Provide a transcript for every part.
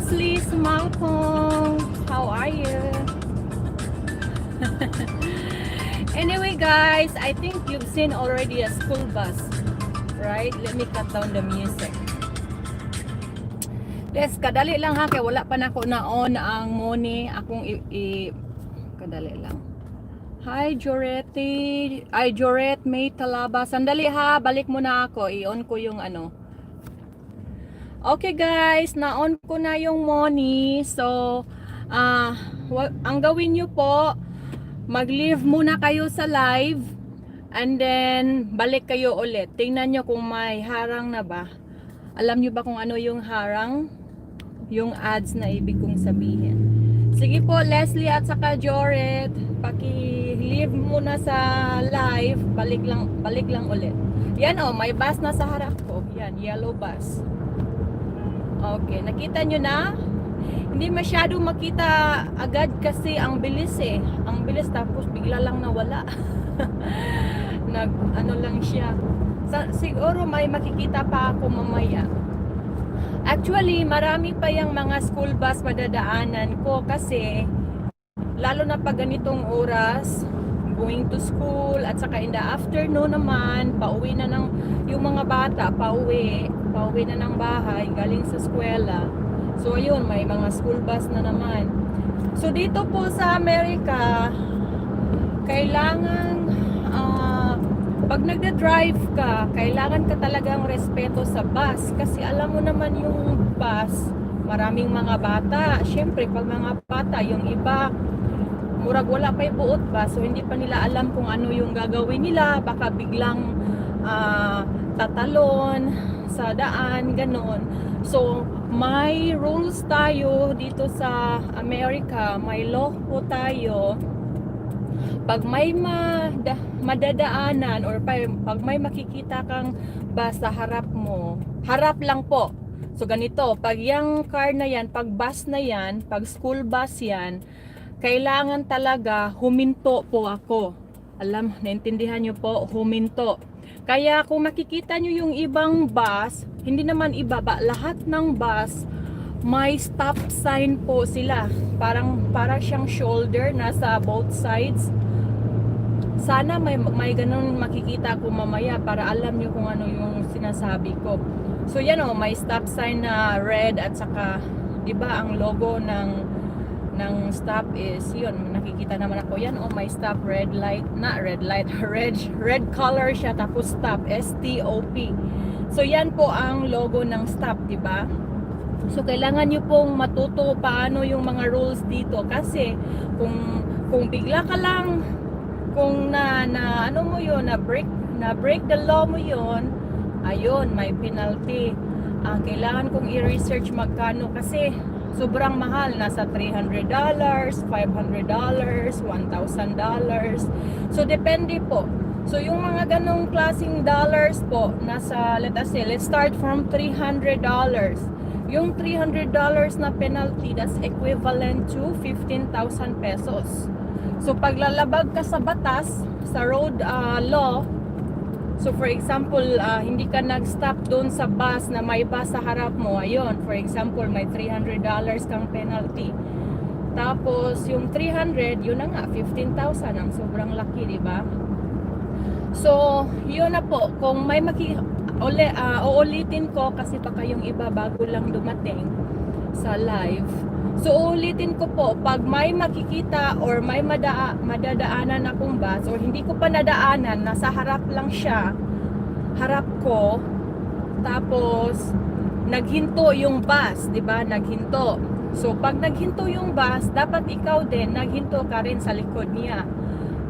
Leslie Malcolm. How are you? Anyway, guys, I think you've seen already a school bus, right? Let me cut down the music. Yes, kadali lang ha, kaya wala pa na ako na-on ang money. Akong kadali lang. Hi, Jorette. Ay, Jorette May Talaba. Sandali ha, balik muna ako. I-on ko yung ano. Okay guys, na-on ko na yung money. So, ang gawin nyo po, mag-leave muna kayo sa live. And then, balik kayo ulit. Tingnan nyo kung may harang na ba. Alam nyo ba kung ano yung harang? Yung ads na ibig kong sabihin. Sige po, Leslie at saka Joret, paki-leave muna sa live, balik lang ulit. Yan oh, may bus na sa harap ko. Yan, yellow bus. Okay, nakita nyo na? Hindi masyado makita agad kasi ang bilis eh. Ang bilis tapos bigla lang nawala. Ano lang siya. Siguro may makikita pa ako mamaya. Actually, marami pa yung mga school bus madadaanan ko kasi lalo na pag ganitong oras, going to school at saka in the afternoon naman, pauwi na ng yung mga bata, pauwi na ng bahay, galing sa eskwela. So ayun, may mga school bus na naman. So dito po sa Amerika, kailangan pag nagda-drive ka, kailangan ka talagang respeto sa bus. Kasi alam mo naman yung bus, maraming mga bata. Siyempre, pag mga bata, yung iba, murag wala pa yung buot ba. So, hindi pa nila alam kung ano yung gagawin nila. Baka biglang tatalon sa daan, ganon. So, may rules tayo dito sa Amerika. May law po tayo. Pag may madadaanan or pag may makikita kang bus sa harap mo, harap lang po. So ganito, pag yung car na yan, pag bus na yan, pag school bus yan, kailangan talaga huminto po ako. Naintindihan nyo po, huminto. Kaya kung makikita nyo yung ibang bus, hindi naman iba ba, lahat ng bus, may stop sign po sila. Para siyang shoulder nasa both sides. Sana may ganun makikita ko mamaya para alam nyo kung ano yung sinasabi ko. So yan oh, may stop sign na red at saka 'di ba ang logo ng stop is yun, nakikita naman ako yan oh, may stop, red light, red color siya tapos stop, S-T-O-P. So yan po ang logo ng stop, 'di ba? So kailangan nyo pong matuto paano yung mga rules dito kasi kung bigla ka lang kung ano mo yun, na break the law mo yun, ayun, may penalty. Kailangan kong i-research magkano kasi sobrang mahal, nasa $300, $500, $1,000. So depende po. So yung mga ganong klaseng dollars po, nasa, let's start from $300. Yung $300 na penalty, that's equivalent to 15,000 pesos. So paglalabag ka sa batas, sa road law, so for example, hindi ka nag-stop doon sa bus na may bus sa harap mo, ayun, for example, may $300 kang penalty. Tapos yung 300, yun na nga, 15,000, ang sobrang laki, di ba? So, yun na po, kung may uulitin ko kasi baka yung iba bago lang dumating sa live. So uulitin ko po, pag may makikita or may madadaanan akong bus or hindi ko pa nadaanan, nasa harap lang siya, harap ko, tapos naghinto yung bus, 'di ba? Naghinto. So pag naghinto yung bus, dapat ikaw din naghinto ka rin sa likod niya.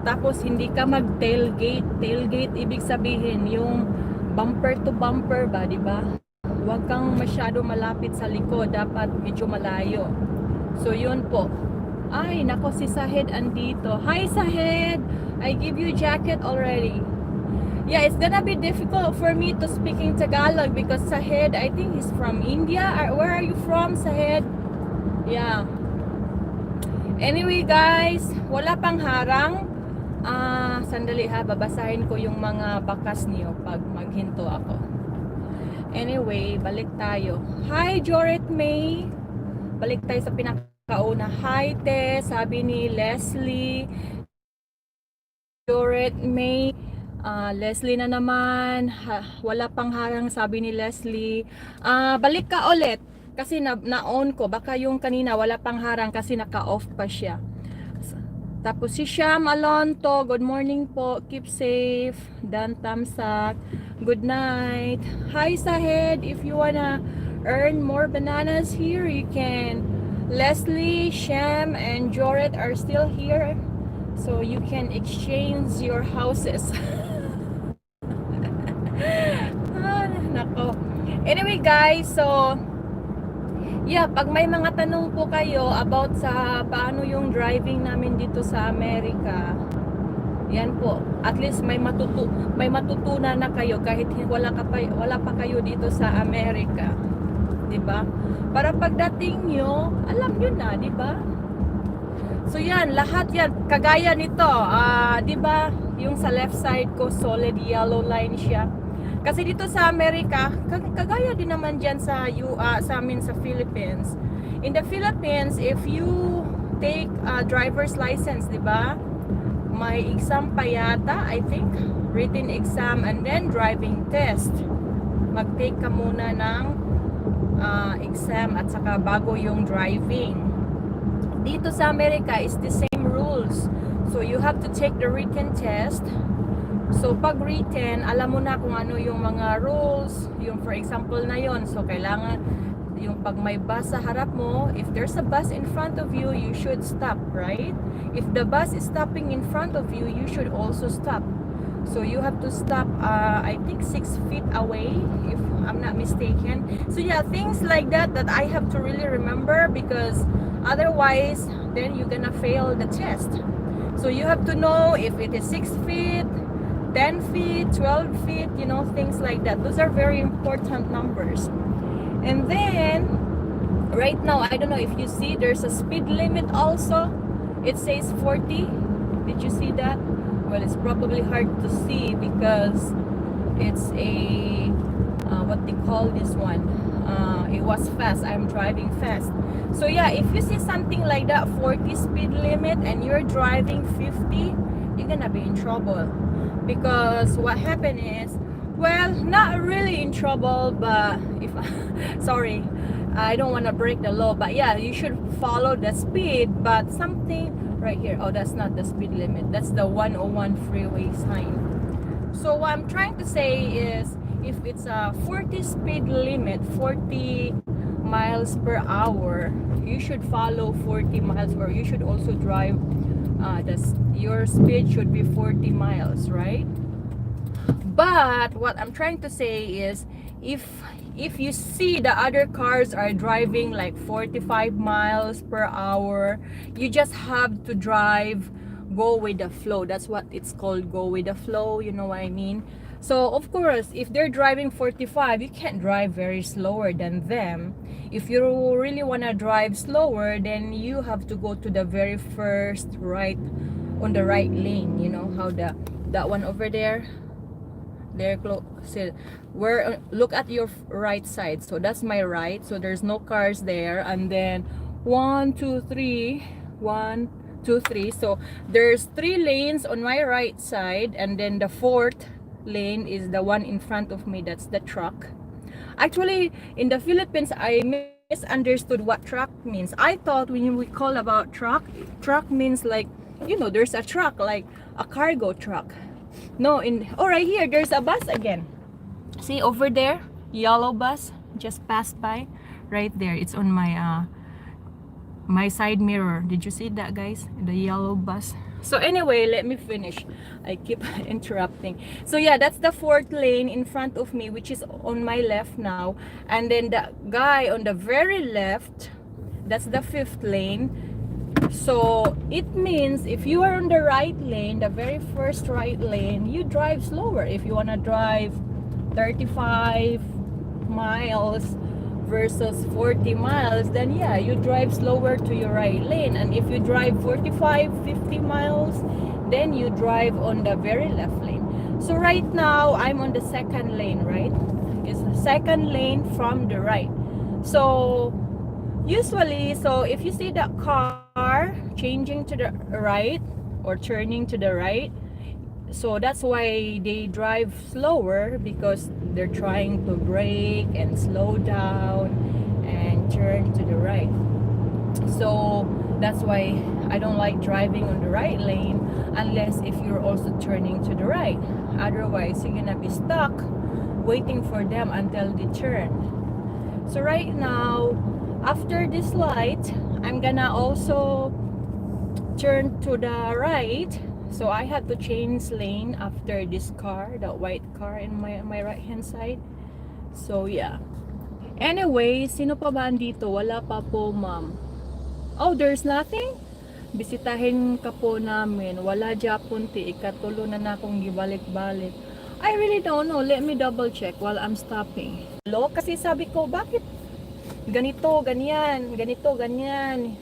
Tapos hindi ka mag-tailgate. Tailgate ibig sabihin yung bumper to bumper ba, 'di ba? Huwag kang masyado malapit sa likod, dapat medyo malayo. So yun po. Ay, nako si Sahed andito. Hi Sahed! I give you jacket already. Yeah, it's gonna be difficult for me to speak in Tagalog because Sahed, I think he's from India. Where are you from, Sahed? Yeah. Anyway guys, wala pang harang. Sandali ha, babasahin ko yung mga bakas niyo pag maghinto ako. Anyway, balik tayo. Hi Joret May. balik tayo sa pinakauna. Hi, Te, sabi ni Leslie. Doret May. Leslie na naman. Wala pang harang, sabi ni Leslie. Balik ka ulit. Kasi na-on ko. Baka yung kanina wala pang harang kasi naka-off pa siya. Tapos si Sham Alonto, good morning po. Keep safe. Dan Tamsak, good night. Hi Sahed, if you wanna earn more bananas here, you can. Leslie, Sham, and Joret are still here. So you can exchange your houses. Nako. Anyway guys, so yeah, pag may mga tanong po kayo about sa paano yung driving namin dito sa Amerika, yan po, at least may matutunan na kayo kahit wala pa kayo dito sa Amerika, 'di ba? Para pagdating nyo, alam nyo na, 'di ba? So yan, lahat yan kagaya nito, 'di ba? Yung sa left side ko solid yellow line siya. Kasi dito sa Amerika, kagaya din naman diyan sa sa amin sa Philippines. In the Philippines, if you take a driver's license, 'di ba? May exam pa yata, I think, written exam and then driving test. Mag-take ka muna ng exam at saka bago yung driving. Dito sa Amerika is the same rules. So you have to take the written test. So pag written, alam mo na kung ano yung mga rules, yung for example na yon. So kailangan yung pag may bus sa harap mo, if there's a bus in front of you, you should stop, right? If the bus is stopping in front of you, you should also stop. So you have to stop, I think 6 feet away, if I'm not mistaken. So yeah, things like that I have to really remember, because otherwise, then you're gonna fail the test. So you have to know if it is 6 feet, 10 feet, 12 feet, you know, things like that. Those are very important numbers. And then, right now, I don't know if you see, there's a speed limit also. It says 40. Did you see that? Well, it's probably hard to see because it's a, what they call this one? It was fast. I'm driving fast. So yeah, if you see something like that, 40 speed limit, and you're driving 50, you're gonna be in trouble. Because what happened is, well, not really in trouble, but if sorry, I don't want to break the law, but yeah, you should follow the speed. But something right here, oh, that's not the speed limit, that's the 101 freeway sign. So what I'm trying to say is, if it's a 40 speed limit, 40 miles per hour, you should follow 40 miles, or you should also drive, your speed should be 40 miles, right? But what I'm trying to say is, if you see the other cars are driving like 45 miles per hour, you just have to drive, go with the flow. That's what it's called, go with the flow, you know what I mean? So of course, if they're driving 45, you can't drive very slower than them. If you really want to drive slower, then you have to go to the very first right, on the right lane. You know how that one over there, they're close. Where, look at your right side. So that's my right. So there's no cars there. And then 1, 2, 3, 1, 2, 3. So there's 3 lanes on my right side, and then the 4th lane is the one in front of me. That's the truck. Actually, in the Philippines, I misunderstood what truck means. I thought when we call about truck means like, you know, there's a truck like a cargo truck. No, right here, there's a bus again. See over there, yellow bus just passed by. Right there, it's on my my side mirror. Did you see that, guys? The yellow bus. So anyway, let me finish. I keep interrupting. So yeah, that's the 4th lane in front of me, which is on my left now. And then the guy on the very left, that's the 5th lane. So it means if you are on the right lane, the very first right lane, you drive slower. If you want to drive 35 miles versus 40 miles, then yeah, you drive slower to your right lane. And if you drive 45, 50 miles, then you drive on the very left lane. So right now, I'm on the 2nd lane, right? It's the 2nd lane from the right. So Usually, so if you see that car changing to the right or turning to the right, so that's why they drive slower, because they're trying to brake and slow down and turn to the right. So that's why I don't like driving on the right lane unless if you're also turning to the right. Otherwise, you're gonna be stuck waiting for them until they turn. So right now, after this light, I'm gonna also turn to the right. So I had to change lane after this car, the white car in my right hand side. So yeah. Anyway, sino pa ba andito? Wala pa po, ma'am. Oh, there's nothing? Bisitahin ka po namin. Wala Japon ti. Ikatulo na akong gibalik-balik. I really don't know. Let me double check while I'm stopping. Hello? Kasi sabi ko, bakit ganito, ganyan, ganito, ganyan.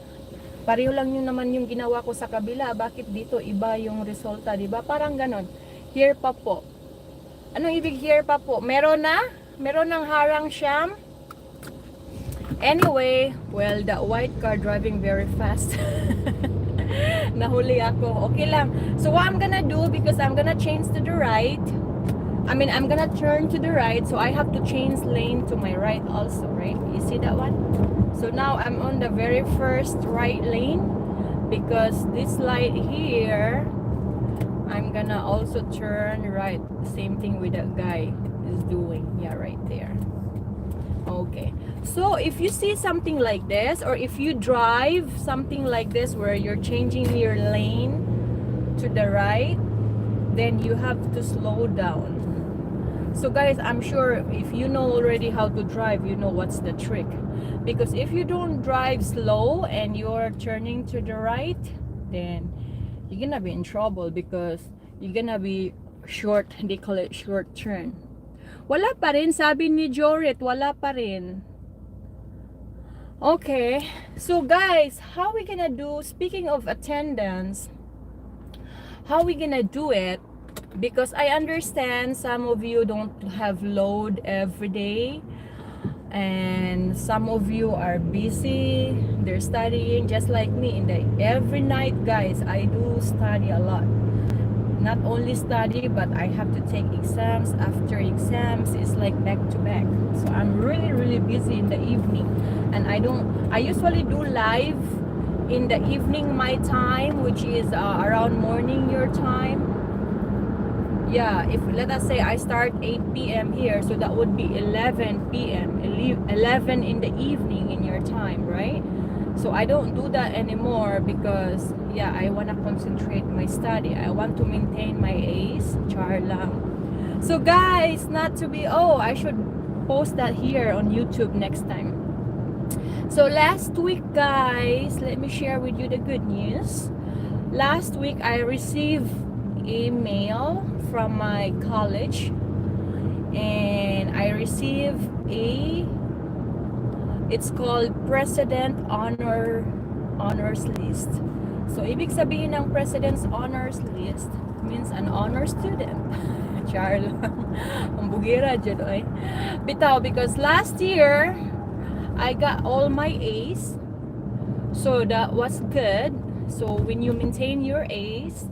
Pareho lang yun naman yung ginawa ko sa kabila. Bakit dito iba yung resulta, di ba? Parang ganon. Here pa po. Anong ibig here pa po? Meron na? Meron ng harang siyam? Anyway, well, the white car driving very fast. Nahuli ako. Okay lang. So what I'm gonna do, because I'm gonna change to the right. I'm gonna turn to the right, so I have to change lane to my right also, right? You see that one? So now I'm on the very first right lane, because this light here, I'm gonna also turn right. Same thing with that guy is doing. Yeah, right there. Okay. So if you see something like this, or if you drive something like this where you're changing your lane to the right, then you have to slow down. So guys, I'm sure if you know already how to drive, you know what's the trick. Because if you don't drive slow and you're turning to the right, then you're gonna be in trouble, because you're gonna be short, they call it short turn. Wala pa rin, sabi ni Jorit, wala pa rin. Okay, so guys, how we gonna do, speaking of attendance, how we gonna do it? Because I understand some of you don't have load every day, and some of you are busy, they're studying just like me. Every night, guys, I do study a lot. Not only study, but I have to take exams after exams. It's like back to back. So I'm really busy in the evening, and I usually do live in the evening my time, which is around morning your time. Yeah, if let us say I start 8 p.m. here, so that would be 11 p.m. 11 in the evening in your time, right? So I don't do that anymore, because yeah, I want to concentrate my study. I want to maintain my A's. Char lang. So guys, not to be, oh, I should post that here on YouTube next time. So last week, guys, let me share with you the good news. Last week I received a mail from my college, and I received it's called President Honors List. So ibig sabihin ng President's Honors List means an honor student. Char lang. Ang bugira dyan, oy. Bitaw, because last year I got all my A's, so that was good. So when you maintain your A's,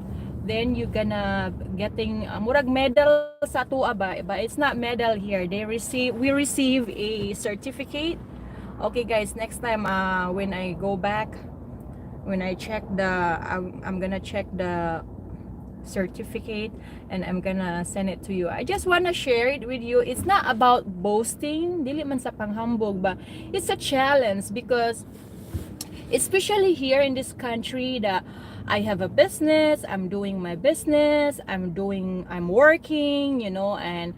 then you gonna getting murag medal sa tuwa ba, but it's not medal here. We receive a certificate. Okay guys, next time when I go back, when I check I'm gonna check the certificate, and I'm gonna send it to you. I just wanna share it with you. It's not about boasting, dili man sa panghambog ba. It's a challenge, because especially here in this country, that I have a business, I'm doing my business, I'm working, you know, and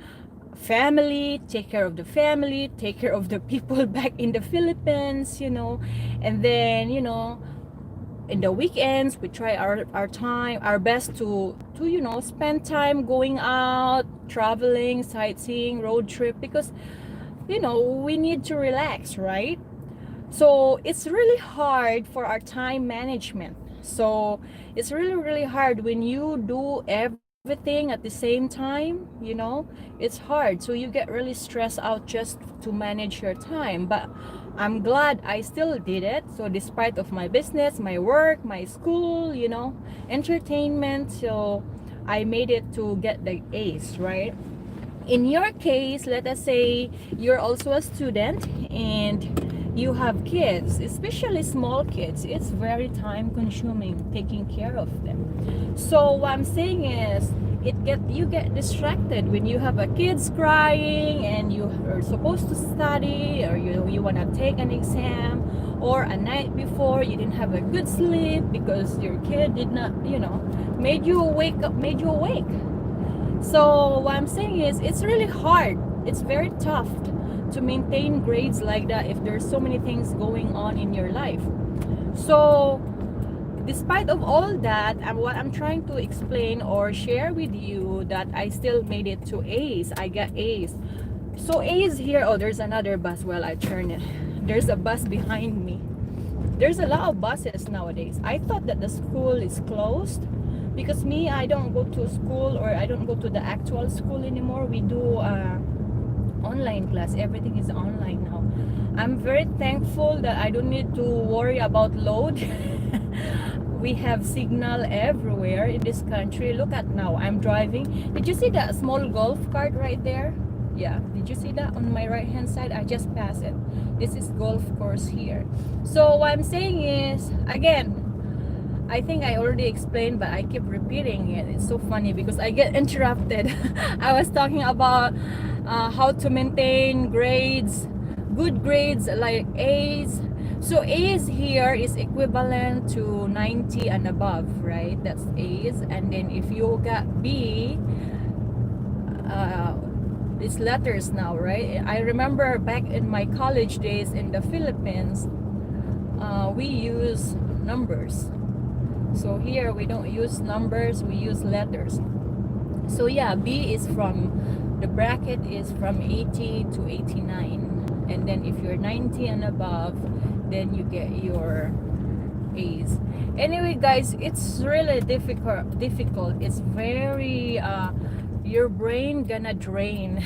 family, take care of the family, take care of the people back in the Philippines, you know, and then, you know, in the weekends we try our best to you know, spend time going out, traveling, sightseeing, road trip, because you know, we need to relax, right? So it's really hard for our time management. So it's really hard when you do everything everything at the same time, you know, it's hard. So you get really stressed out just to manage your time. But I'm glad I still did it. So despite of my business, my work, my school, you know, entertainment, so I made it to get the A's, right? In your case, let us say you're also a student and you have kids, especially small kids. It's very time consuming taking care of them. So what I'm saying is, you get distracted when you have a kids crying and you are supposed to study, or you want to take an exam, or a night before you didn't have a good sleep because your kid did not, you know, made you awake. So what I'm saying is, it's really hard. It's very tough to maintain grades like that if there's so many things going on in your life. So despite of all that, and what I'm trying to explain or share with you, that I still made it to A's. I got A's. So A's here. Oh, there's another bus. Well, I turn it. There's a bus behind me. There's a lot of buses nowadays. I thought that the school is closed because me, I don't go to school, or I don't go to the actual school anymore. We do online class. Everything is online now. I'm very thankful that I don't need to worry about load. We have signal everywhere in this country. Look at now, I'm driving. Did you see that small golf cart right there? Yeah, did you see that on my right hand side? I just passed it. This is golf course here. So what I'm saying is, again, I think I already explained, but I keep repeating it. It's so funny because I get interrupted. I was talking about how to maintain grades, good grades like A's. So A's here is equivalent to 90 and above, right? That's A's. And then if you got B, it's letters now, right? I remember back in my college days in the Philippines, we use numbers. So here we don't use numbers, we use letters. So yeah, B is from, the bracket is from 80 to 89. And then if you're 90 and above, then you get your A's. Anyway guys, it's really difficult. It's very your brain gonna drain.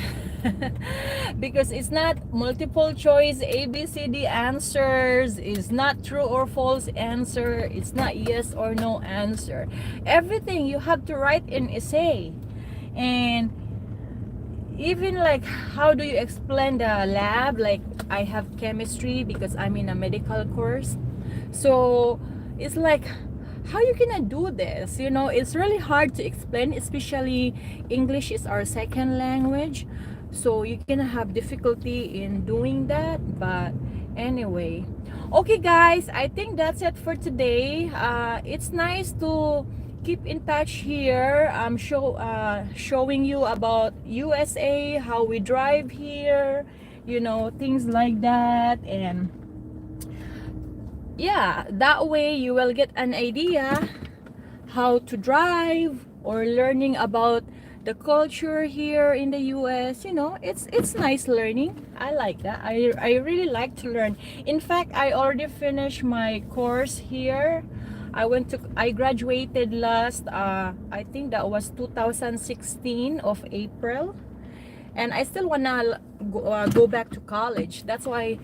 Because it's not multiple choice ABCD answers, it's not true or false answer, it's not yes or no answer. Everything you have to write in essay. And even like, how do you explain the lab? Like, I have chemistry because I'm in a medical course. So it's like, how you gonna do this? You know, it's really hard to explain, especially English is our second language. So you're gonna have difficulty in doing that. But anyway, okay guys, I think that's it for today. It's nice to keep in touch here. I'm showing you about USA, how we drive here, you know, things like that. And yeah, that way you will get an idea how to drive, or learning about the culture here in the US. You know, it's nice learning. I like that. I really like to learn. In fact, I already finished my course here. I graduated last I think that was 2016 of April, and I still wanna go back to college. That's why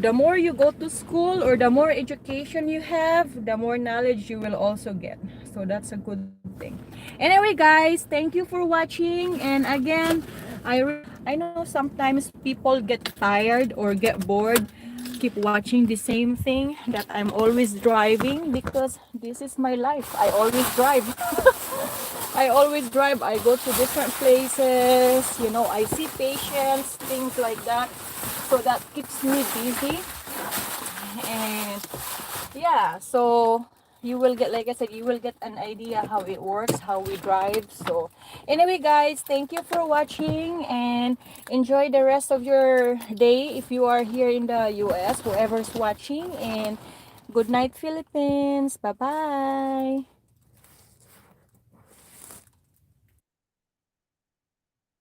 the more you go to school, or the more education you have, the more knowledge you will also get. So that's a good thing. Anyway guys, thank you for watching. And again, I know sometimes people get tired or get bored keep watching the same thing, that I'm always driving, because this is my life. I always drive. I always drive. I go to different places, you know, I see patients, things like that. So that keeps me busy. And yeah, so you will get, like I said, you will get an idea how it works, how we drive. So anyway guys, thank you for watching, and enjoy the rest of your day if you are here in the US, whoever's watching. And good night, Philippines. Bye bye.